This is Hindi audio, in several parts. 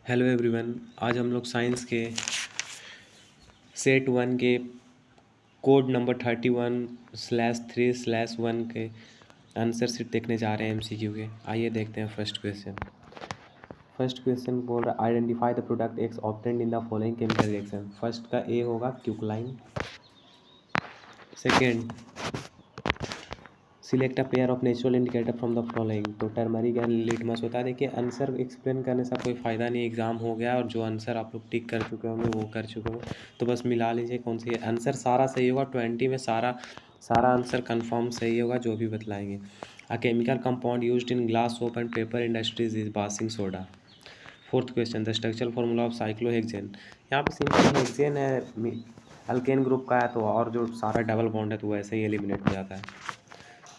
Hello everyone. आज हम लोग साइंस के सेट वन के कोड नंबर 31/3/1 के आंसर शीट देखने जा रहे हैं एमसीक्यू के। आइए देखते हैं फर्स्ट क्वेश्चन। फर्स्ट क्वेश्चन बोल रहा है identify the product X obtained in the following chemical reaction. First का ए होगा quicklime. Second, select a pair of natural indicator from the following. तो टर्मरिक एंड लिटमस होता है। देखिए आंसर एक्सप्लेन करने से कोई फ़ायदा नहीं, एग्जाम हो गया और जो आंसर आप लोग टिक कर चुके होंगे वो कर चुके होंगे, तो बस मिला लीजिए कौन सी है। आंसर सारा सही होगा, 20 में सारा सारा आंसर कंफर्म सही होगा जो भी बतलाएंगे। A chemical compound used in glass soap and paper industries is washing soda. Fourth question, the structural formula of cyclohexane. यहाँ पे सिंपल हेक्सेन है, अल्केन ग्रुप का है, तो और जो सारा डबल बॉन्ड है तो वैसे ही एलिमिनेट हो जाता है।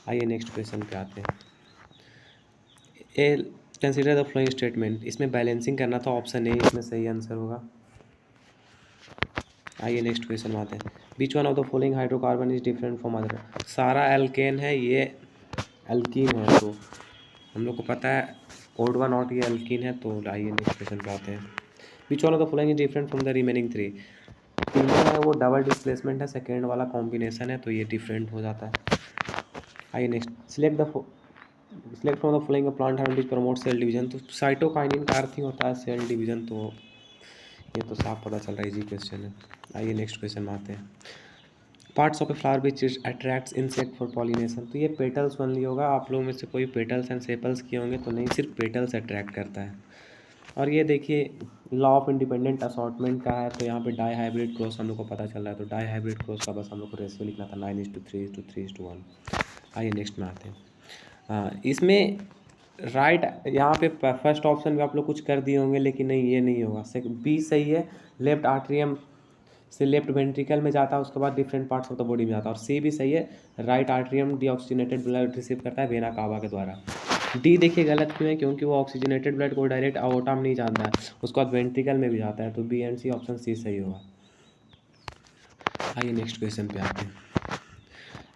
आइए नेक्स्ट क्वेश्चन पे आते हैं। ए कंसिडर द फ्लोइंग स्टेटमेंट। इसमें बैलेंसिंग करना था, ऑप्शन ए इसमें सही आंसर होगा। आइए नेक्स्ट क्वेश्चन में आते हैं। Which one of the following hydrocarbon is different from other. सारा एल्केन है, ये एल्कीन है, तो हम लोग को पता है ओड वन नॉट ये एल्कीन है। तो आइए नेक्स्ट क्वेश्चन पे आते हैं। Which one of the following is different from the remaining three. तीनों है वो डबल डिस्प्लेसमेंट है, सेकेंड वाला कॉम्बिनेशन है, तो ये डिफरेंट हो जाता है। आइए next, select from the following plant hormone which promote cell division. तो साइटोकाइनिन का अर्थ ही होता है सेल डिवीजन, तो ये तो साफ पता चल रहा है, इजी क्वेश्चन है। आइए नेक्स्ट क्वेश्चन में आते हैं। Parts of a flower which attracts insect for pollination. तो ये पेटल्स ओनली होगा। आप लोगों में से कोई पेटल्स एंड सेपल्स किए होंगे तो नहीं, सिर्फ पेटल्स अट्रैक्ट करता है। और ये देखिए लॉ ऑफ इंडिपेंडेंट असॉर्टमेंट का है, तो यहाँ पे डाई हाइब्रिड क्रॉस हम लोग को पता चल रहा है, तो डाई हाइब्रिड क्रॉस का बस हम लोग को रेशियो लिखना था 9:3:3:1। आइए नेक्स्ट में आते हैं। हाँ, इसमें राइट यहाँ पे फर्स्ट ऑप्शन में आप लोग कुछ कर दिए होंगे, लेकिन नहीं ये नहीं होगा। बी सही है, लेफ्ट आर्ट्रियम से लेफ्ट वेंट्रिकल में जाता है, उसके बाद different parts of the body में जाता है। और सी भी सही है, right atrium deoxygenated blood receive करता है वेना कावा के द्वारा। डी देखिए गलत क्यों है, क्योंकि वो ऑक्सीजनेटेड ब्लड को डायरेक्ट अओर्टा में नहीं जाता है, उसके बाद वेंट्रिकल में भी जाता है, तो B and C option C सही होगा। आइए नेक्स्ट क्वेश्चन पे आते हैं।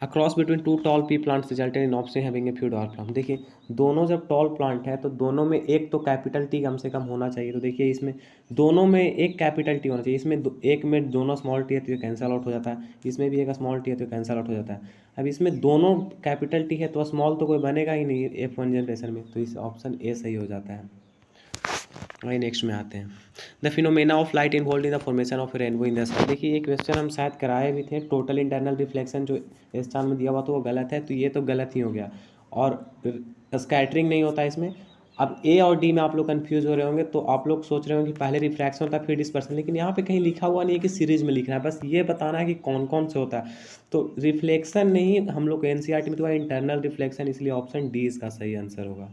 A cross between two tall pea plants resulted in option having a few dwarf plant. देखिए दोनों जब टॉल प्लांट है तो दोनों में एक तो कैपिटल टी कम से कम होना चाहिए। तो देखिए इसमें दोनों में एक कैपिटल टी होना चाहिए। इसमें एक में दोनों स्मॉल टी है तो ये कैंसल आउट हो जाता है, इसमें भी एक स्मॉल टी है तो कैंसल आउट हो जाता है। अब इसमें दोनों कैपिटल टी है तो स्मॉल तो कोई बनेगा ही नहीं F1 जनरेशन में, तो इस ऑप्शन ए सही हो जाता है। वही नेक्स्ट में आते हैं। The phenomena of light involve in the formation of rainbow in the sky. देखिए ये क्वेश्चन हम शायद कराए भी थे। टोटल इंटरनल रिफ्लेक्शन जो इस चांद में दिया हुआ तो वो गलत है, तो ये तो गलत ही हो गया। और स्कैटरिंग नहीं होता इसमें। अब ए और डी में आप लोग कंफ्यूज हो रहे होंगे, तो आप लोग सोच रहे होंगे कि पहले रिफ्रैक्शन होता है फिर डिस्पर्सन, लेकिन यहाँ पे कहीं लिखा हुआ नहीं है कि सीरीज में लिखना है, बस ये बताना है कि कौन कौन से होता है। तो रिफ्लेक्शन नहीं, हम लोग एनसीईआरटी में तो इंटरनल रिफ्लेक्शन, इसलिए ऑप्शन डी इसका सही आंसर होगा।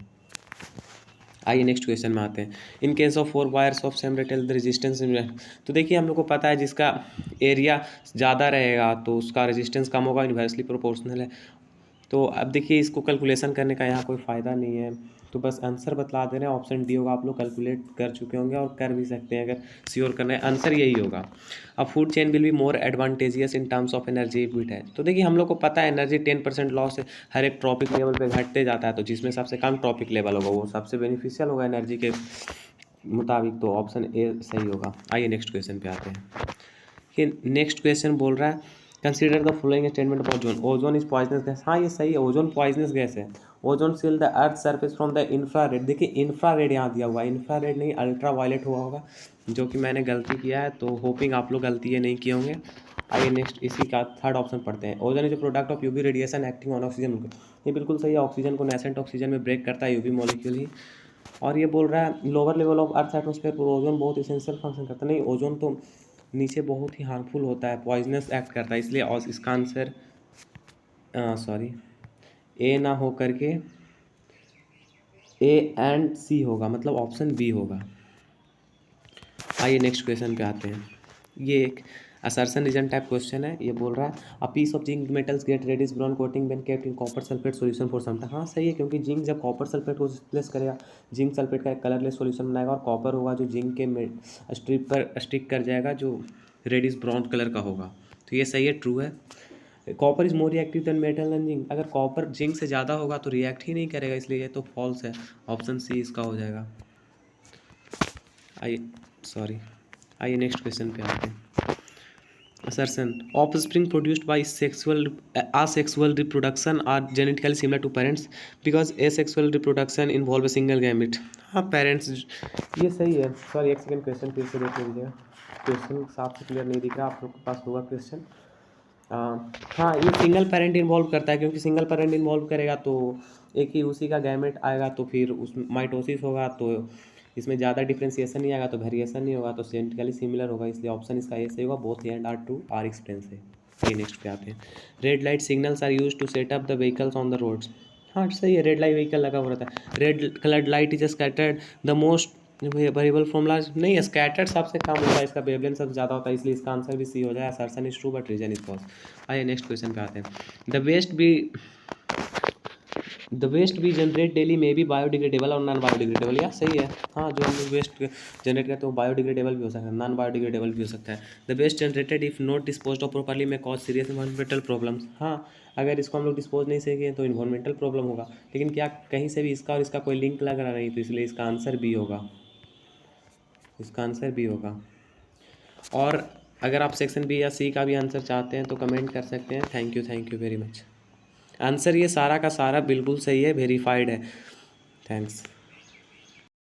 आइए नेक्स्ट क्वेश्चन में आते हैं। In case of 4 wires of same रेटेल द रेजिस्टेंस। तो देखिए हम लोग को पता है जिसका एरिया ज़्यादा रहेगा तो उसका रेजिस्टेंस कम होगा, इन्वर्सली प्रोपोर्शनल है। तो अब देखिए इसको कैलकुलेशन करने का यहाँ कोई फ़ायदा नहीं है, तो बस आंसर बतला दे रहे हैं, ऑप्शन डी होगा। आप लोग कैलकुलेट कर चुके होंगे और कर भी सकते हैं, अगर श्योर करना है आंसर यही होगा। अब food chain will be more advantageous in terms of energy bit है। तो देखिए हम लोग को पता है एनर्जी 10% लॉस है, हर एक ट्रॉपिक लेवल पे घटते जाता है, तो जिसमें सबसे कम ट्रॉपिक लेवल होगा वो सबसे बेनिफिशियल होगा एनर्जी के मुताबिक, तो ऑप्शन ए सही होगा। आइए नेक्स्ट क्वेश्चन पे आते हैं कि नेक्स्ट क्वेश्चन बोल रहा है consider the following statement of ozone. Ozone is poisonous gas. हाँ ये सही है, ओजोन पॉइजनस गैस है। Ozone seal the earth surface from the infrared. देखिए इंफ्रारेड यहाँ दिया हुआ है, इंफ्रारेड नहीं अल्ट्रा वायलेट हुआ होगा, जो कि मैंने गलती किया है, तो होपिंग आप लोग गलती ये नहीं किए होंगे। आइए नेक्स्ट इसी का थर्ड ऑप्शन पढ़ते हैं। Ozone is a product of UV radiation acting on oxygen. ये बिल्कुल सही है, ऑक्सीजन को नेसेंट ऑक्सीजन में ब्रेक करता है यूवी मॉलिक्यूल ही। और ये बोल रहा है lower level of earth atmosphere पर ओजोन बहुत इसेंशियल फंक्शन करता है। नहीं, ओजोन तो नीचे बहुत ही हार्मफुल होता है, पॉइजनस एक्ट करता है, इसलिए और इसका आंसर सॉरी ए ना हो करके ए एंड सी होगा, मतलब ऑप्शन बी होगा। आइए नेक्स्ट क्वेश्चन पे आते हैं। ये एक असर्शन रीजन टाइप क्वेश्चन है। ये बोल रहा है a piece of zinc metals get reddish brown coating when kept in copper sulphate solution for some time. हाँ सही है, क्योंकि जिंक जब कॉपर सल्फेट को रिप्लेस करेगा, जिंक सल्फेट का एक कलरलेस सॉल्यूशन बनाएगा, और कॉपर होगा जो जिंक के स्ट्रिप पर स्टिक कर जाएगा, जो रेडिश ब्राउन कलर का होगा। तो ये सही है, ट्रू है। Copper is more reactive than metal and zinc. अगर कॉपर जिंक से ज़्यादा होगा तो रिएक्ट ही नहीं करेगा, इसलिए ये तो फॉल्स है, ऑप्शन सी इसका हो जाएगा। आइए, सॉरी, आइए नेक्स्ट क्वेश्चन पे आते हैं। Assertion: offspring produced by asexual reproduction are genetically similar to parents because asexual reproduction involve a single gamete। हाँ पेरेंट्स, ये सही है। सॉरी, एक सेकंड, क्वेश्चन फिर से देख लीजिएगा, क्वेश्चन साफ से क्लियर नहीं दिख रहा, आप लोग के पास होगा क्वेश्चन। हाँ, ये सिंगल पेरेंट इन्वॉल्व करता है, क्योंकि सिंगल पेरेंट इन्वॉल्व करेगा तो एक ही उसी का गैमेट आएगा, तो फिर उस माइटोसिस होगा, तो इसमें ज़्यादा डिफ्रेंसिएशन नहीं आएगा, तो वेरिएशन नहीं होगा, तो जेनेटिकली सिमिलर होगा, इसलिए ऑप्शन इसका ये सही होगा। Both and are true are explain है। ये नेक्स्ट पे आते हैं। Red light signals are use to set up the vehicles on the roads. हाँ सही है, रेड लाइट व्हीकल लगा हुआ रहता है। Red coloured light is scattered the most variable formula नहीं, स्कैटर्ड सबसे कम होता है, इसका वेवलेंथ सबसे ज़्यादा होता है, इसलिए इसका आंसर भी सी हो जाए। Assertion is true but reason is false. आइए नेक्स्ट क्वेश्चन पे आते हैं। द वेस्ट भी जनरेट डेली में भी बायोडिग्रेडेबल और नॉन बायोडिग्रेडेबल, या सही है। हाँ, जो हम लोग वेस्ट जनरेट करते हैं वो बायोडिग्रेडेबल भी हो सकता है, नॉन बायोडिग्रेडेबल भी हो सकता है। The waste generated if not disposed of properly may cause serious environmental problems. हाँ, अगर इसको हम लोग डिस्पोज नहीं सकें तो इन्वायरमेंटल प्रॉब्लम होगा, लेकिन क्या कहीं से भी इसका और इसका कोई लिंक लग रहा नहीं, तो इसलिए इसका आंसर बी होगा, इसका आंसर बी होगा। और अगर आप सेक्शन बी या सी का भी आंसर चाहते हैं तो कमेंट कर सकते हैं। Thank you very much. Answer ये सारा का सारा बिल्कुल सही है, वेरीफाइड है। थैंक्स।